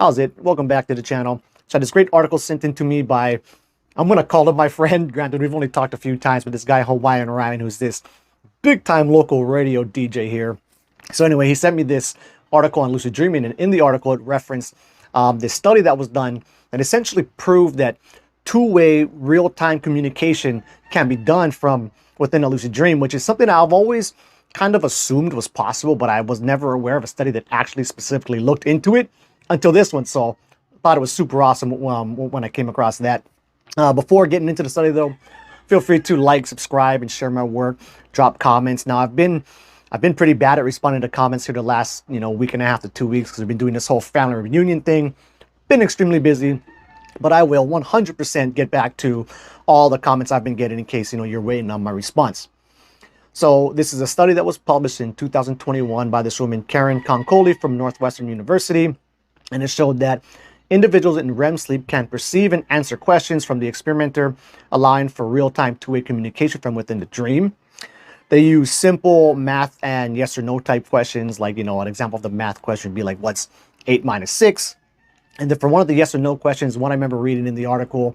How's it? Welcome back to the channel. So I had this great article sent in to me by, I'm going to call him my friend. Granted, we've only talked a few times, but this guy, Hawaiian Ryan, who's this big-time local radio DJ here. So anyway, he sent me this article on lucid dreaming, and in the article, it referenced this study that was done that essentially proved that two-way real-time communication can be done from within a lucid dream, which is something I've always kind of assumed was possible, but I was never aware of a study that actually specifically looked into it until this one. So I thought it was super awesome when I came across that. Before getting into the study though, feel free to like, subscribe, and share my work. Drop comments. Now I've been pretty bad at responding to comments here the last week and a half to 2 weeks because we've been doing this whole family reunion thing. Been extremely busy, but I will 100% get back to all the comments I've been getting in case you're waiting on my response. So this is a study that was published in 2021 by this woman Karen Concoli from Northwestern University, and it showed that individuals in REM sleep can perceive and answer questions from the experimenter, allowing for real-time two-way communication from within the dream. They use simple math and yes or no type questions, like an example of the math question would be like, what's 8 minus 6? And then for one of the yes or no questions, one I remember reading in the article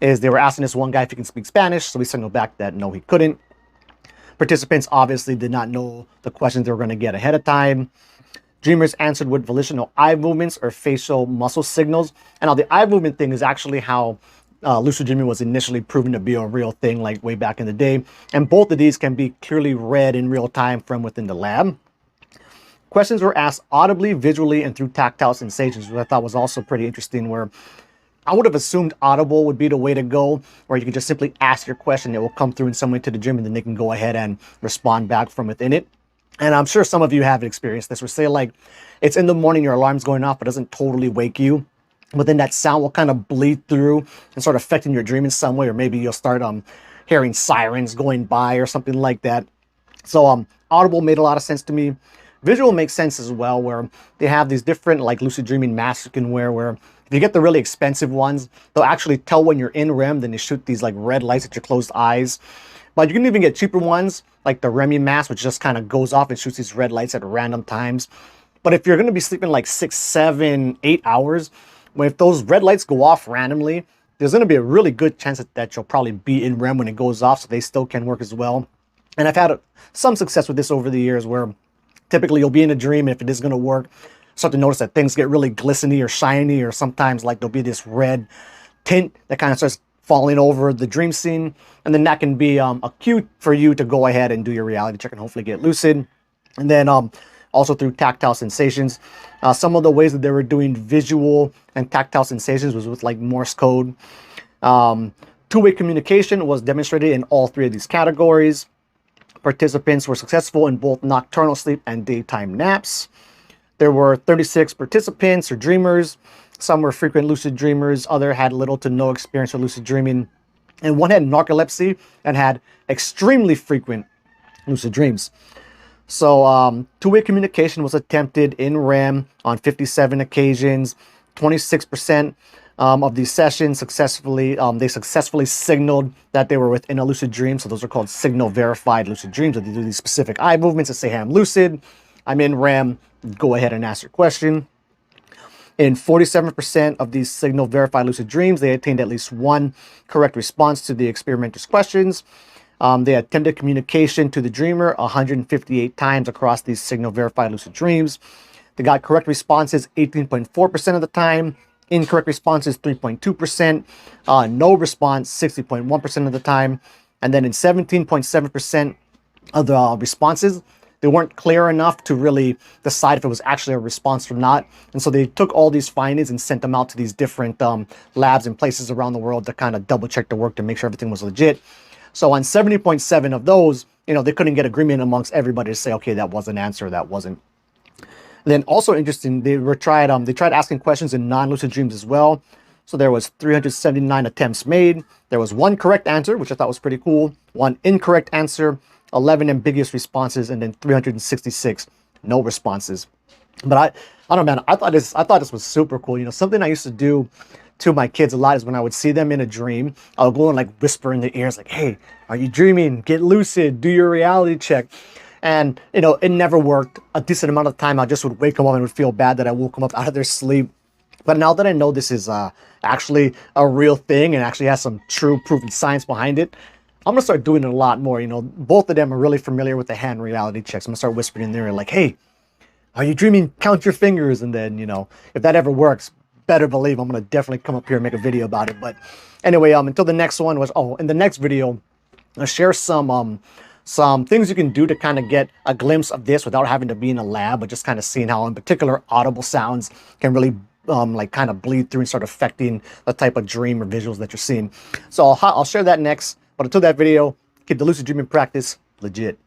is they were asking this one guy if he can speak Spanish, so we signaled back that no, he couldn't. Participants obviously did not know the questions they were going to get ahead of time. Dreamers answered with volitional eye movements or facial muscle signals. And now the eye movement thing is actually how lucid dreaming was initially proven to be a real thing, like way back in the day. And both of these can be clearly read in real time from within the lab. Questions were asked audibly, visually, and through tactile sensations, which I thought was also pretty interesting, where I would have assumed audible would be the way to go, where you can just simply ask your question. It will come through in some way to the dream, and then they can go ahead and respond back from within it. And I'm sure some of you have experienced this, where say like it's in the morning, your alarm's going off, but doesn't totally wake you. But then that sound will kind of bleed through and start affecting your dream in some way, or maybe you'll start hearing sirens going by or something like that. So audible made a lot of sense to me. Visual makes sense as well, where they have these different like lucid dreaming masks you can wear, where if you get the really expensive ones, they'll actually tell when you're in REM, then they shoot these like red lights at your closed eyes. But you can even get cheaper ones, like the REM mask, which just kind of goes off and shoots these red lights at random times. But if you're going to be sleeping like 6, 7, 8 hours, if those red lights go off randomly, there's going to be a really good chance that you'll probably be in REM when it goes off, so they still can work as well. And I've had some success with this over the years, where typically you'll be in a dream, and if it is going to work, start to notice that things get really glistening or shiny, or sometimes like there'll be this red tint that kind of starts falling over the dream scene, and then that can be a cue for you to go ahead and do your reality check and hopefully get lucid. And then also through tactile sensations. Some of the ways that they were doing visual and tactile sensations was with like Morse code. Two-way communication was demonstrated in all three of these categories. Participants were successful in both nocturnal sleep and daytime naps. There were 36 participants or dreamers. Some were frequent lucid dreamers. Other had little to no experience with lucid dreaming. And one had narcolepsy and had extremely frequent lucid dreams. So two-way communication was attempted in REM on 57 occasions. 26% of these sessions successfully signaled that they were within a lucid dream. So those are called signal verified lucid dreams. So they do these specific eye movements that say, hey, I'm lucid, I'm in REM, go ahead and ask your question. In 47% of these signal verified lucid dreams, they attained at least one correct response to the experimenter's questions. They attempted communication to the dreamer 158 times across these signal verified lucid dreams. They got correct responses 18.4% of the time, incorrect responses 3.2%, no response 60.1% of the time, and then in 17.7% of the responses, they weren't clear enough to really decide if it was actually a response or not. And so they took all these findings and sent them out to these different labs and places around the world to kind of double check the work to make sure everything was legit. So on 70.7 of those, they couldn't get agreement amongst everybody to say, okay, that was an answer, that wasn't. And then also interesting, they tried asking questions in non-lucid dreams as well. So there was 379 attempts made. There was one correct answer, which I thought was pretty cool. One incorrect answer, 11 ambiguous responses, and then 366 no responses. But I don't know, man. I thought this was super cool. Something I used to do to my kids a lot is when I would see them in a dream, I would go and like whisper in their ears, like, "Hey, are you dreaming? Get lucid. Do your reality check." And it never worked. A decent amount of the time, I just would wake them up and would feel bad that I woke them up out of their sleep. But now that I know this is actually a real thing and actually has some true proven science behind it, I'm gonna start doing it a lot more. You know, both of them are really familiar with the hand reality checks. I'm gonna start whispering in there like, hey, are you dreaming? Count your fingers. And then, you know, if that ever works, better believe I'm gonna definitely come up here and make a video about it. But anyway, until the next one was, oh, in the next video, I'll share some things you can do to kind of get a glimpse of this without having to be in a lab, but just kind of seeing how in particular audible sounds can really like kind of bleed through and start affecting the type of dream or visuals that you're seeing. So I'll share that next. But until that video, keep the lucid dreaming practice legit.